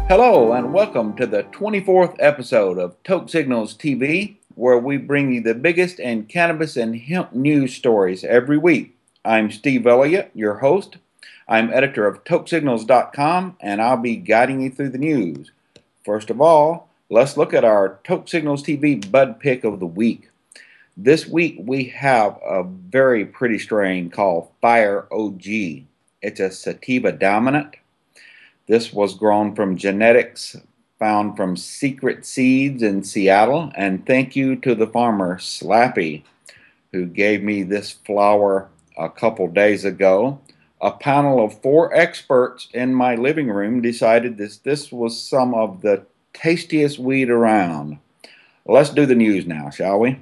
Hello and welcome to the 24th episode of Toke Signals TV, where we bring you the biggest in cannabis and hemp news stories every week. I'm Steve Elliott, your host. I'm editor of TokeSignals.com, and I'll be guiding you through the news. First of all, let's look at our Toke Signals TV bud pick of the week. This week we have a very pretty strain called Fire OG. It's a sativa dominant. This was grown from genetics found from Secret Seeds in Seattle, and thank you to the farmer Slappy who gave me this flower a couple days ago. A panel of 4 experts in my living room decided this was some of the tastiest weed around. Let's do the news now, shall we?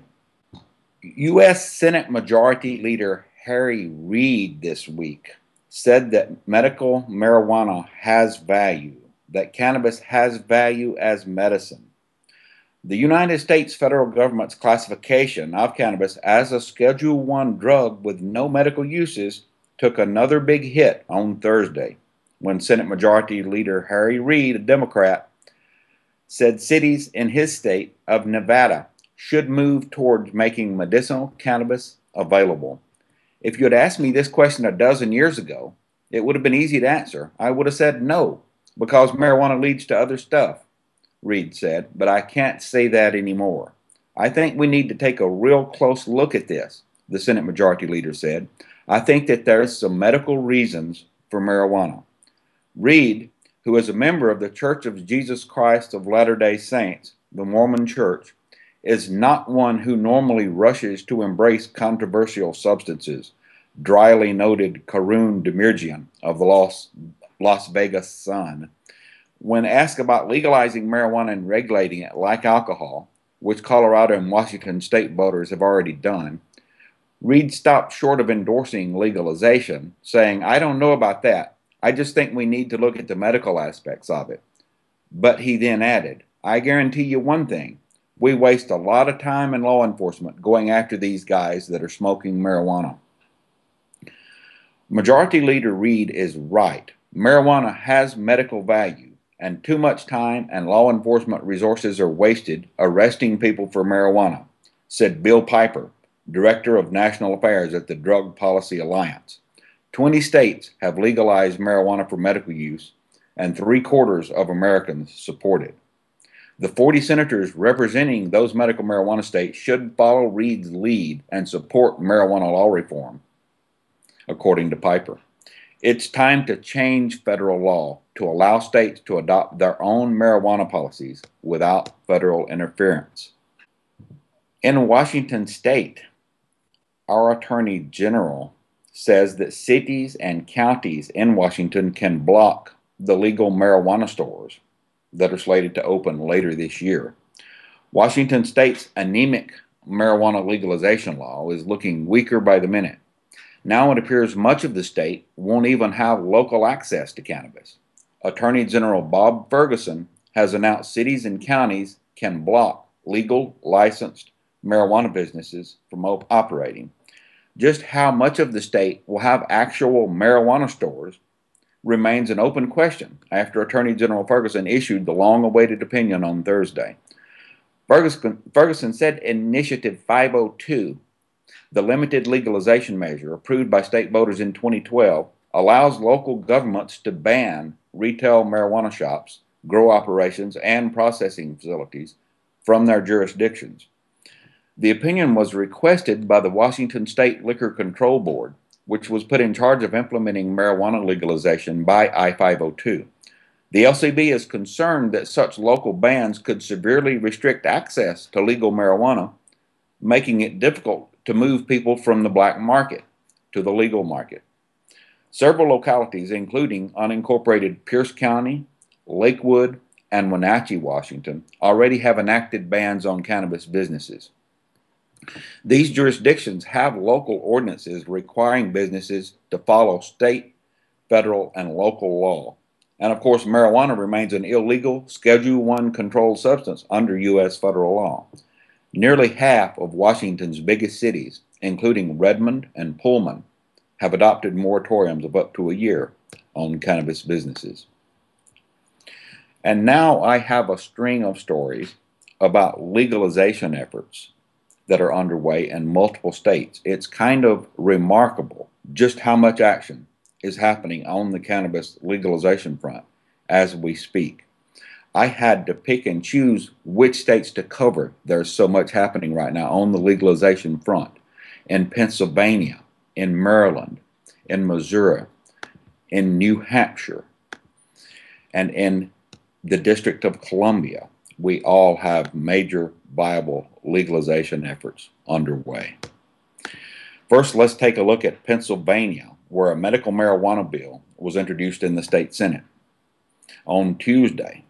U.S. Senate Majority Leader Reid this week said that medical marijuana has value, that cannabis has value as medicine. The United States federal government's classification of cannabis as a Schedule I drug with no medical uses took another big hit on Thursday when Senate Majority Leader Reid, a Democrat, said cities in his state of Nevada should move towards making medicinal cannabis available. If you had asked me this question a dozen years ago, it would have been easy to answer. I would have said no, because marijuana leads to other stuff, Reid said, but I can't say that anymore. I think we need to take a real close look at this, the Senate Majority Leader said. I think that there's some medical reasons for marijuana. Reid, who is a member of the Church of Jesus Christ of Latter-day Saints, the Mormon Church, is not one who normally rushes to embrace controversial substances, dryly noted Karun Demirjian of the Las Vegas Sun. When asked about legalizing marijuana and regulating it like alcohol, which Colorado and Washington state voters have already done, Reid stopped short of endorsing legalization, saying, "I don't know about that. I just think we need to look at the medical aspects of it." But he then added, "I guarantee you one thing. We waste a lot of time in law enforcement going after these guys that are smoking marijuana." Majority Leader Reid is right. Marijuana has medical value, and too much time and law enforcement resources are wasted arresting people for marijuana, said Bill Piper, Director of National Affairs at the Drug Policy Alliance. 20 states have legalized marijuana for medical use, and 3/4 of Americans support it. The 40 senators representing those medical marijuana states should follow Reid's lead and support marijuana law reform, according to Piper. It's time to change federal law to allow states to adopt their own marijuana policies without federal interference. In Washington state, our Attorney General says that cities and counties in Washington can block the legal marijuana stores that are slated to open later this year. Washington state's anemic marijuana legalization law is looking weaker by the minute. Now it appears much of the state won't even have local access to cannabis. Attorney General Bob Ferguson has announced cities and counties can block legal, licensed marijuana businesses from operating. Just how much of the state will have actual marijuana stores remains an open question after Attorney General Ferguson issued the long-awaited opinion on Thursday. Ferguson said Initiative 502, the limited legalization measure approved by state voters in 2012, allows local governments to ban retail marijuana shops, grow operations, and processing facilities from their jurisdictions. The opinion was requested by the Washington State Liquor Control Board, which was put in charge of implementing marijuana legalization by I-502. The LCB is concerned that such local bans could severely restrict access to legal marijuana, making it difficult to move people from the black market to the legal market. Several localities, including unincorporated Pierce County, Lakewood, and Wenatchee, Washington, already have enacted bans on cannabis businesses. These jurisdictions have local ordinances requiring businesses to follow state, federal, and local law. And of course, marijuana remains an illegal Schedule I controlled substance under U.S. federal law. Nearly half of Washington's biggest cities, including Redmond and Pullman, have adopted moratoriums of up to a year on cannabis businesses. And now I have a string of stories about legalization efforts that are underway in multiple states. It's kind of remarkable just how much action is happening on the cannabis legalization front as we speak. I had to pick and choose which states to cover. There's so much happening right now on the legalization front in Pennsylvania, in Maryland, in Missouri, in New Hampshire, and in the District of Columbia. We all have major viable legalization efforts underway. First, let's take a look at Pennsylvania, where a medical marijuana bill was introduced in the state Senate. On Tuesday,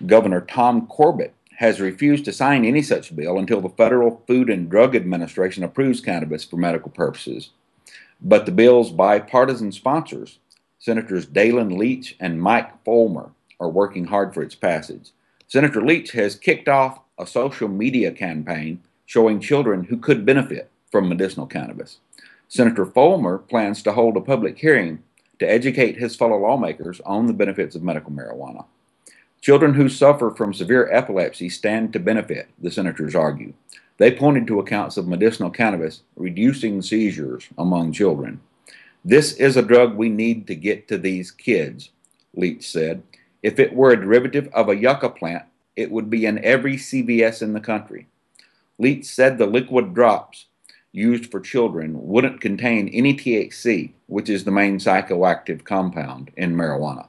Governor Tom Corbett has refused to sign any such bill until the Federal Food and Drug Administration approves cannabis for medical purposes. But the bill's bipartisan sponsors, Senators Dalen Leach and Mike Fulmer, are working hard for its passage. Senator Leach has kicked off a social media campaign showing children who could benefit from medicinal cannabis. Senator Fulmer plans to hold a public hearing to educate his fellow lawmakers on the benefits of medical marijuana. Children who suffer from severe epilepsy stand to benefit, the senators argue. They pointed to accounts of medicinal cannabis reducing seizures among children. This is a drug we need to get to these kids, Leach said. If it were a derivative of a yucca plant, it would be in every CVS in the country. Leach said the liquid drops used for children wouldn't contain any THC, which is the main psychoactive compound in marijuana.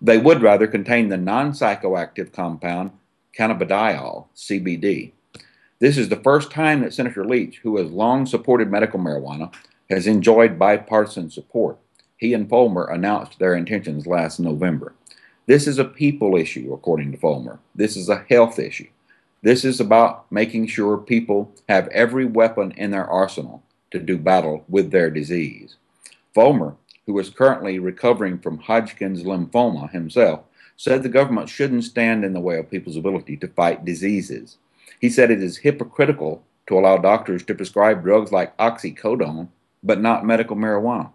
They would rather contain the non-psychoactive compound cannabidiol, CBD. This is the first time that Senator Leach, who has long supported medical marijuana, has enjoyed bipartisan support. He and Fulmer announced their intentions last November. This is a people issue, according to Fulmer. This is a health issue. This is about making sure people have every weapon in their arsenal to do battle with their disease. Fulmer, who is currently recovering from Hodgkin's lymphoma himself, said the government shouldn't stand in the way of people's ability to fight diseases. He said it is hypocritical to allow doctors to prescribe drugs like oxycodone, but not medical marijuana.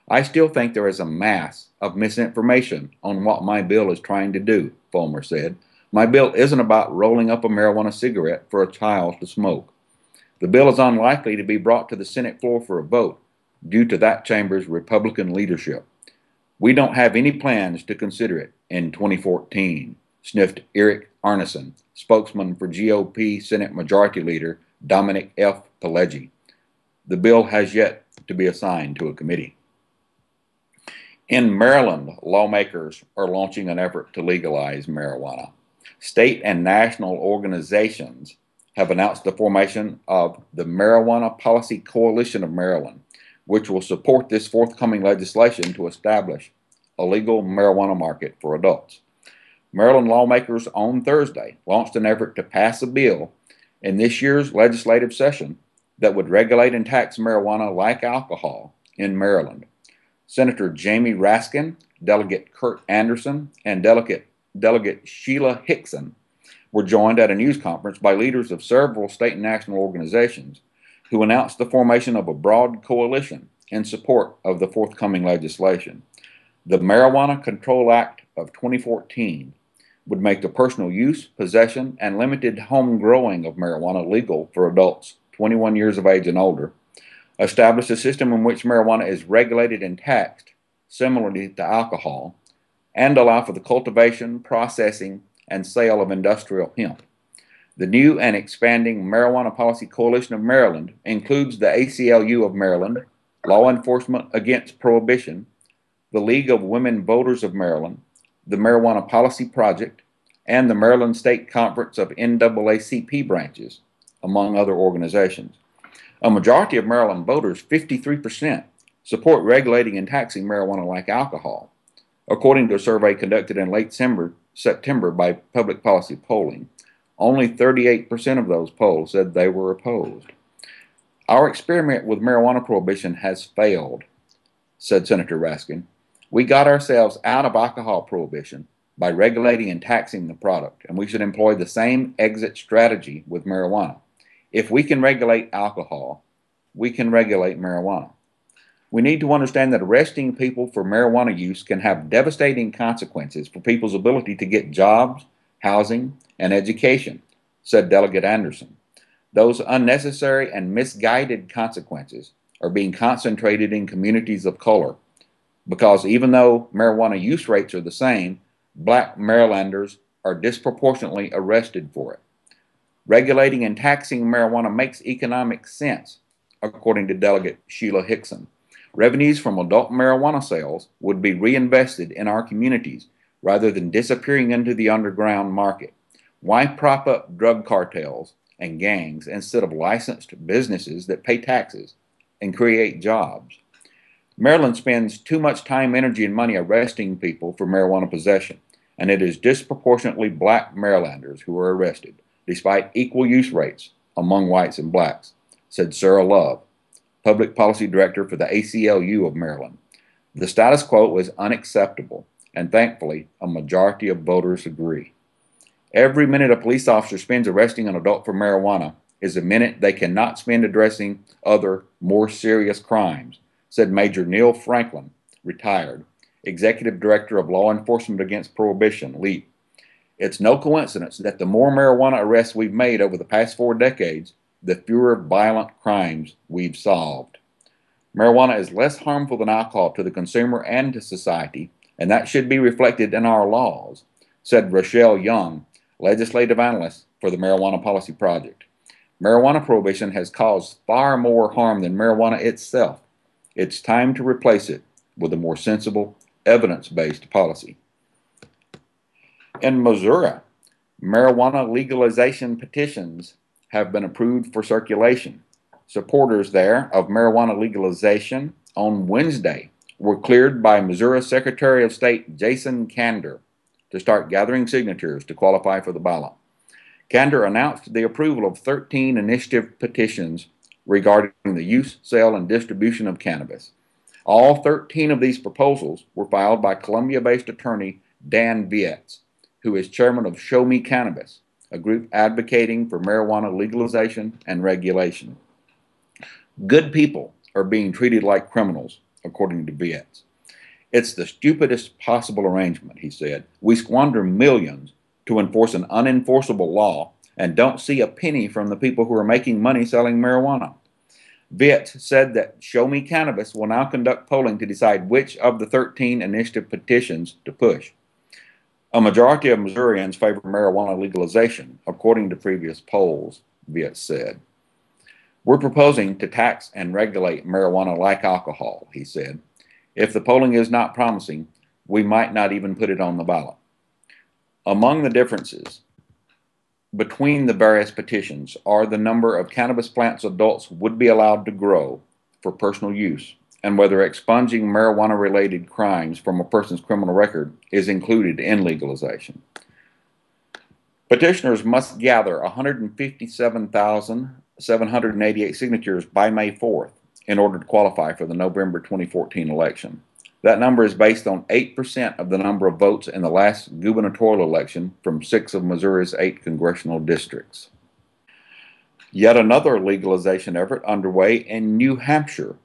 I still think there is a mass of misinformation on what my bill is trying to do, Fulmer said. My bill isn't about rolling up a marijuana cigarette for a child to smoke. The bill is unlikely to be brought to the Senate floor for a vote due to that chamber's Republican leadership. We don't have any plans to consider it in 2014, sniffed Eric Arneson, spokesman for GOP Senate Majority Leader Dominic F. Pileggi. The bill has yet to be assigned to a committee. In Maryland, lawmakers are launching an effort to legalize marijuana. State and national organizations have announced the formation of the Marijuana Policy Coalition of Maryland, which will support this forthcoming legislation to establish a legal marijuana market for adults. Maryland lawmakers on Thursday launched an effort to pass a bill in this year's legislative session that would regulate and tax marijuana like alcohol in Maryland. Senator Jamie Raskin, Delegate Kurt Anderson, and Delegate Sheila Hickson were joined at a news conference by leaders of several state and national organizations who announced the formation of a broad coalition in support of the forthcoming legislation. The Marijuana Control Act of 2014 would make the personal use, possession, and limited home growing of marijuana legal for adults 21 years of age and older, establish a system in which marijuana is regulated and taxed similarly to alcohol, and allow for the cultivation, processing, and sale of industrial hemp. The new and expanding Marijuana Policy Coalition of Maryland includes the ACLU of Maryland, Law Enforcement Against Prohibition, the League of Women Voters of Maryland, the Marijuana Policy Project, and the Maryland State Conference of NAACP branches, among other organizations. A majority of Maryland voters, 53%, support regulating and taxing marijuana like alcohol, according to a survey conducted in late September by Public Policy Polling. Only 38% of those polled said they were opposed. Our experiment with marijuana prohibition has failed, said Senator Raskin. We got ourselves out of alcohol prohibition by regulating and taxing the product, and we should employ the same exit strategy with marijuana. If we can regulate alcohol, we can regulate marijuana. We need to understand that arresting people for marijuana use can have devastating consequences for people's ability to get jobs, housing, and education, said Delegate Anderson. Those unnecessary and misguided consequences are being concentrated in communities of color because even though marijuana use rates are the same, black Marylanders are disproportionately arrested for it. Regulating and taxing marijuana makes economic sense, according to Delegate Sheila Hickson. Revenues from adult marijuana sales would be reinvested in our communities rather than disappearing into the underground market. Why prop up drug cartels and gangs instead of licensed businesses that pay taxes and create jobs? Maryland spends too much time, energy, and money arresting people for marijuana possession, and it is disproportionately black Marylanders who are arrested, despite equal use rates among whites and blacks, said Sarah Love, Public Policy Director for the ACLU of Maryland. The status quo is unacceptable, and thankfully, a majority of voters agree. Every minute a police officer spends arresting an adult for marijuana is a minute they cannot spend addressing other, more serious crimes, said Major Neil Franklin, retired, Executive Director of Law Enforcement Against Prohibition, LEAP. It's no coincidence that the more marijuana arrests we've made over the past 4 decades, the fewer violent crimes we've solved. Marijuana is less harmful than alcohol to the consumer and to society, and that should be reflected in our laws, said Rochelle Young, legislative analyst for the Marijuana Policy Project. Marijuana prohibition has caused far more harm than marijuana itself. It's time to replace it with a more sensible, evidence-based policy. In Missouri, marijuana legalization petitions have been approved for circulation. Supporters there of marijuana legalization on Wednesday were cleared by Missouri Secretary of State Jason Kander to start gathering signatures to qualify for the ballot. Kander announced the approval of 13 initiative petitions regarding the use, sale, and distribution of cannabis. All 13 of these proposals were filed by Columbia-based attorney Dan Vietz, who is chairman of Show Me Cannabis, a group advocating for marijuana legalization and regulation. Good people are being treated like criminals, according to Vietz. It's the stupidest possible arrangement, he said. We squander millions to enforce an unenforceable law and don't see a penny from the people who are making money selling marijuana. Vietz said that Show Me Cannabis will now conduct polling to decide which of the 13 initiative petitions to push. A majority of Missourians favor marijuana legalization, according to previous polls, Vietz said. We're proposing to tax and regulate marijuana like alcohol, he said. If the polling is not promising, we might not even put it on the ballot. Among the differences between the various petitions are the number of cannabis plants adults would be allowed to grow for personal use, and whether expunging marijuana-related crimes from a person's criminal record is included in legalization. Petitioners must gather 157,788 signatures by May 4th in order to qualify for the November 2014 election. That number is based on 8% of the number of votes in the last gubernatorial election from 6 of Missouri's 8 congressional districts. Yet another legalization effort underway in New Hampshire,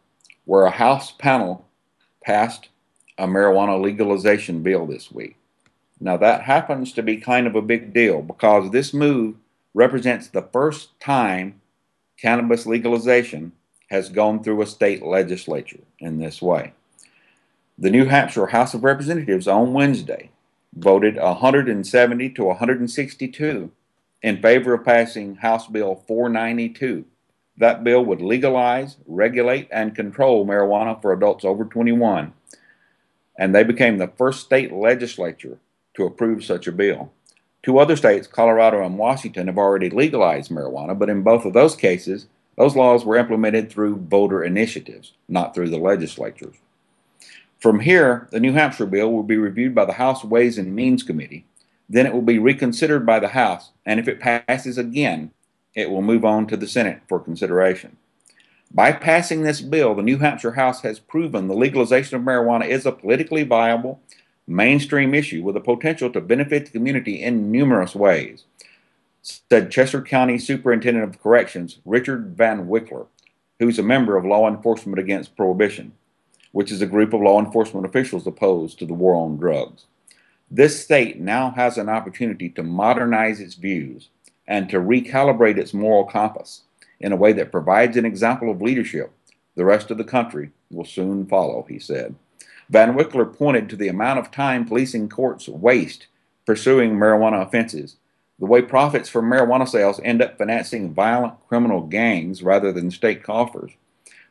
where a House panel passed a marijuana legalization bill this week. Now that happens to be kind of a big deal because this move represents the first time cannabis legalization has gone through a state legislature in this way. The New Hampshire House of Representatives on Wednesday voted 170 to 162 in favor of passing House Bill 492. That bill would legalize, regulate, and control marijuana for adults over 21, and they became the first state legislature to approve such a bill. 2 other states, Colorado and Washington, have already legalized marijuana, but in both of those cases, those laws were implemented through voter initiatives, not through the legislatures. From here, the New Hampshire bill will be reviewed by the House Ways and Means Committee. Then it will be reconsidered by the House, and if it passes again, it will move on to the Senate for consideration. By passing this bill, the New Hampshire House has proven the legalization of marijuana is a politically viable, mainstream issue with the potential to benefit the community in numerous ways, said Chester County Superintendent of Corrections Richard Van Wickler, who's a member of Law Enforcement Against Prohibition. which is a group of law enforcement officials opposed to the war on drugs. This state now has an opportunity to modernize its views and to recalibrate its moral compass in a way that provides an example of leadership the rest of the country will soon follow, he said. Van Wickler pointed to the amount of time police and courts waste pursuing marijuana offenses, the way profits from marijuana sales end up financing violent criminal gangs rather than state coffers,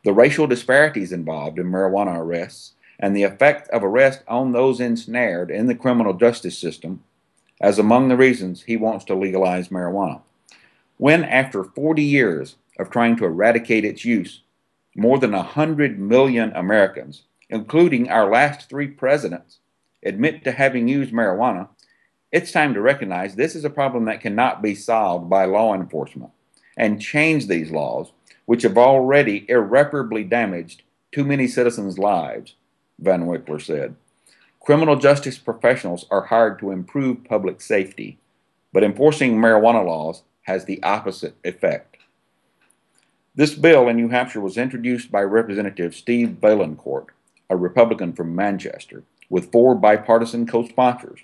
the racial disparities involved in marijuana arrests, and the effect of arrest on those ensnared in the criminal justice system as among the reasons he wants to legalize marijuana. When, after 40 years of trying to eradicate its use, more than 100 million Americans, including our last 3 presidents, admit to having used marijuana, it's time to recognize this is a problem that cannot be solved by law enforcement and change these laws, which have already irreparably damaged too many citizens' lives, Van Wickler said. Criminal justice professionals are hired to improve public safety, but enforcing marijuana laws has the opposite effect. This bill in New Hampshire was introduced by Representative Steve Vaillancourt, a Republican from Manchester, with 4 bipartisan co-sponsors,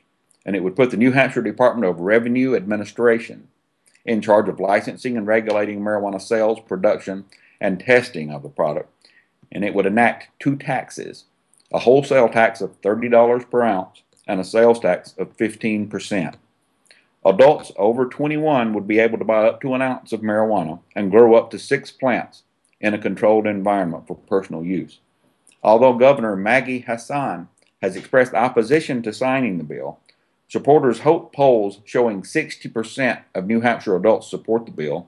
and it would put the New Hampshire Department of Revenue Administration in charge of licensing and regulating marijuana sales, production, and testing of the product, and it would enact 2 taxes, a wholesale tax of $30 per ounce and a sales tax of 15%. Adults over 21 would be able to buy up to an ounce of marijuana and grow up to 6 plants in a controlled environment for personal use. Although Governor Maggie Hassan has expressed opposition to signing the bill, supporters hope polls showing 60% of New Hampshire adults support the bill,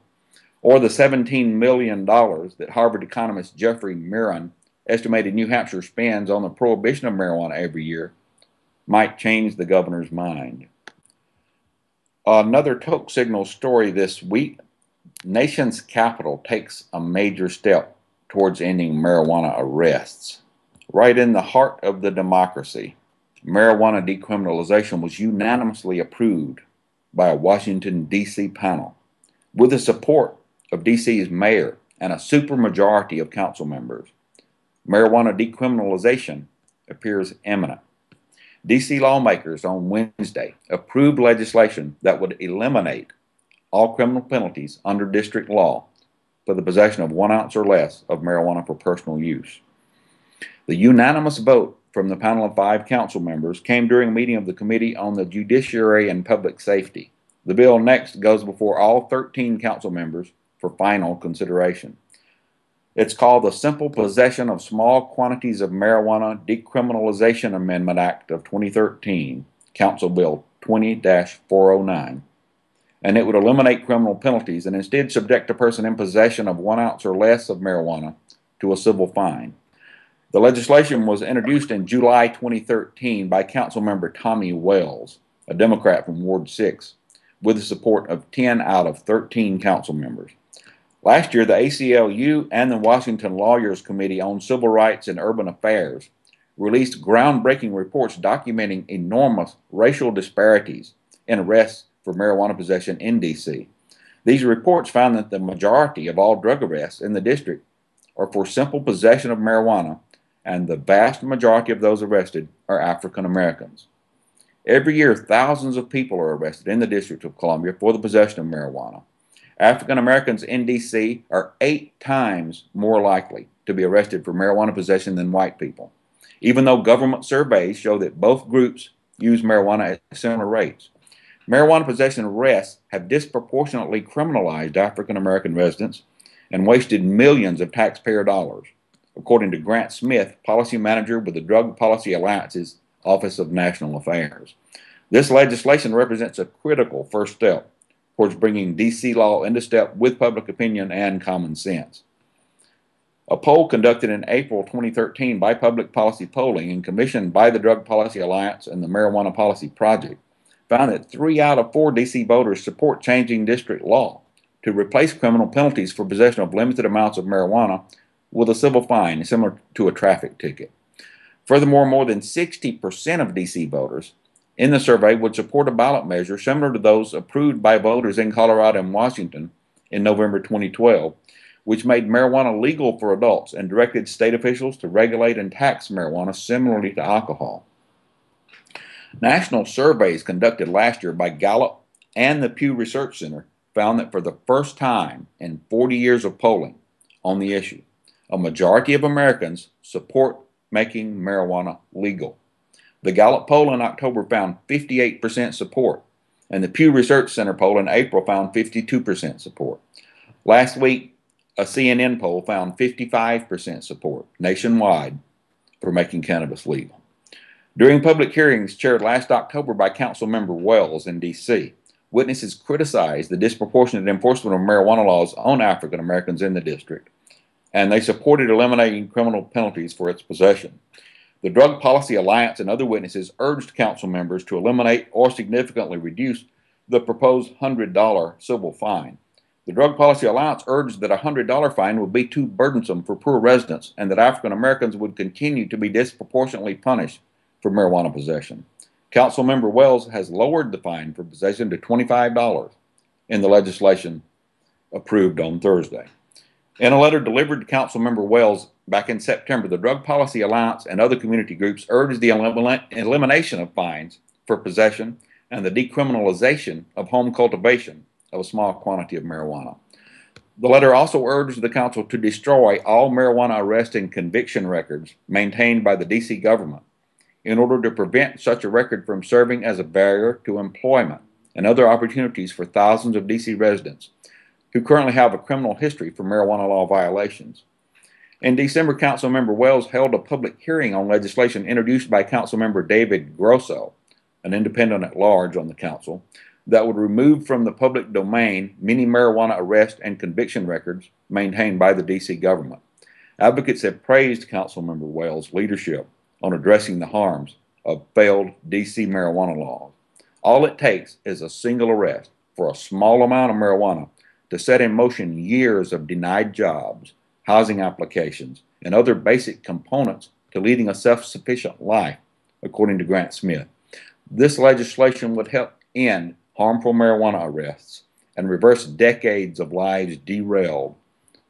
or the $17 million that Harvard economist Jeffrey Miron estimated New Hampshire spends on the prohibition of marijuana every year, might change the governor's mind. Another Toke Signal story this week. Nation's capital takes a major step towards ending marijuana arrests. Right in the heart of the democracy, marijuana decriminalization was unanimously approved by a Washington, D.C. panel, with the support of D.C.'s mayor and a supermajority of council members. Marijuana decriminalization appears imminent. D.C. lawmakers on Wednesday approved legislation that would eliminate all criminal penalties under district law for the possession of 1 ounce or less of marijuana for personal use. The unanimous vote from the panel of 5 council members came during a meeting of the Committee on the Judiciary and Public Safety. The bill next goes before all 13 council members for final consideration. It's called the Simple Possession of Small Quantities of Marijuana Decriminalization Amendment Act of 2013, Council Bill 20-409, and it would eliminate criminal penalties and instead subject a person in possession of 1 ounce or less of marijuana to a civil fine. The legislation was introduced in July 2013 by Councilmember Tommy Wells, a Democrat from Ward 6, with the support of 10 out of 13 council members. Last year, the ACLU and the Washington Lawyers Committee on Civil Rights and Urban Affairs released groundbreaking reports documenting enormous racial disparities in arrests for marijuana possession in D.C. These reports found that the majority of all drug arrests in the district are for simple possession of marijuana, and the vast majority of those arrested are African Americans. Every year, thousands of people are arrested in the District of Columbia for the possession of marijuana. African Americans in D.C. are 8 times more likely to be arrested for marijuana possession than white people, even though government surveys show that both groups use marijuana at similar rates. Marijuana possession arrests have disproportionately criminalized African American residents and wasted millions of taxpayer dollars, according to Grant Smith, policy manager with the Drug Policy Alliance's Office of National Affairs. This legislation represents a critical first step towards bringing D.C. law into step with public opinion and common sense. A poll conducted in April 2013 by Public Policy Polling and commissioned by the Drug Policy Alliance and the Marijuana Policy Project found that 3 out of 4 D.C. voters support changing district law to replace criminal penalties for possession of limited amounts of marijuana with a civil fine similar to a traffic ticket. Furthermore, more than 60% of D.C. voters in the survey would support a ballot measure similar to those approved by voters in Colorado and Washington in November 2012, which made marijuana legal for adults and directed state officials to regulate and tax marijuana similarly to alcohol. National surveys conducted last year by Gallup and the Pew Research Center found that for the first time in 40 years of polling on the issue, a majority of Americans support making marijuana legal. The Gallup poll in October found 58% support, and the Pew Research Center poll in April found 52% support. Last week, a CNN poll found 55% support nationwide for making cannabis legal. During public hearings chaired last October by Councilmember Wells in D.C., witnesses criticized the disproportionate enforcement of marijuana laws on African Americans in the district, and they supported eliminating criminal penalties for its possession. The Drug Policy Alliance and other witnesses urged council members to eliminate or significantly reduce the proposed $100 civil fine. The Drug Policy Alliance urged that a $100 fine would be too burdensome for poor residents and that African Americans would continue to be disproportionately punished for marijuana possession. Councilmember Wells has lowered the fine for possession to $25 in the legislation approved on Thursday. In a letter delivered to Councilmember Wells back in September, the Drug Policy Alliance and other community groups urged the elimination of fines for possession and the decriminalization of home cultivation of a small quantity of marijuana. The letter also urged the council to destroy all marijuana arrest and conviction records maintained by the D.C. government in order to prevent such a record from serving as a barrier to employment and other opportunities for thousands of D.C. residents who currently have a criminal history for marijuana law violations. In December, Councilmember Wells held a public hearing on legislation introduced by Councilmember David Grosso, an independent at large on the council, that would remove from the public domain many marijuana arrest and conviction records maintained by the D.C. government. Advocates have praised Councilmember Wells' leadership on addressing the harms of failed D.C. marijuana laws. All it takes is a single arrest for a small amount of marijuana to set in motion years of denied jobs, housing applications, and other basic components to leading a self-sufficient life, according to Grant Smith. This legislation would help end harmful marijuana arrests and reverse decades of lives derailed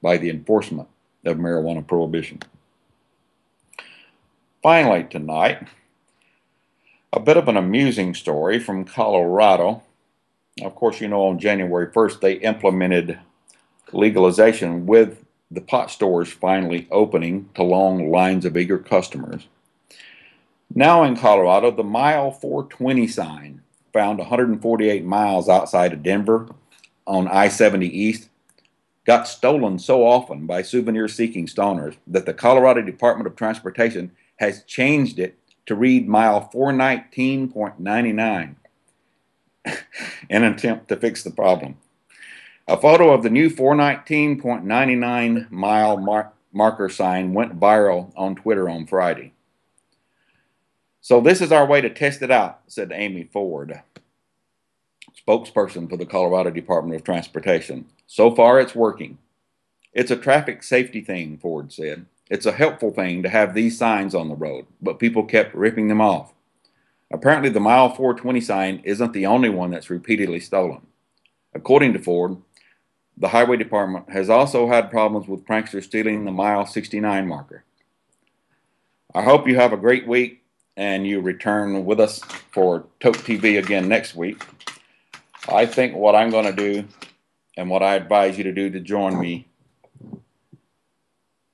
by the enforcement of marijuana prohibition. Finally tonight, a bit of an amusing story from Colorado. Of course, you know, on January 1st, they implemented legalization with the pot stores finally opening to long lines of eager customers. Now in Colorado, the Mile 420 sign, found 148 miles outside of Denver on I-70 East, got stolen so often by souvenir-seeking stoners that the Colorado Department of Transportation has changed it to read Mile 419.99 in an attempt to fix the problem. A photo of the new 419.99 mile marker sign went viral on Twitter on Friday. So this is our way to test it out, said Amy Ford, spokesperson for the Colorado Department of Transportation. So far, it's working. It's a traffic safety thing, Ford said. It's a helpful thing to have these signs on the road, but people kept ripping them off. Apparently, the Mile 420 sign isn't the only one that's repeatedly stolen. According to Ford, the Highway Department has also had problems with pranksters stealing the Mile 69 marker. I hope you have a great week and you return with us for Toke TV again next week. I think what I'm going to do and what I advise you to do to join me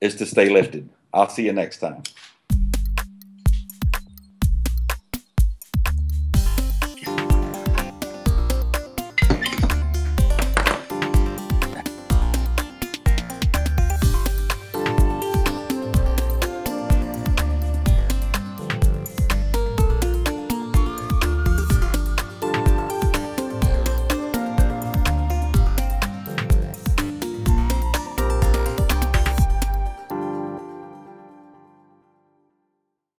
is to stay lifted. I'll see you next time.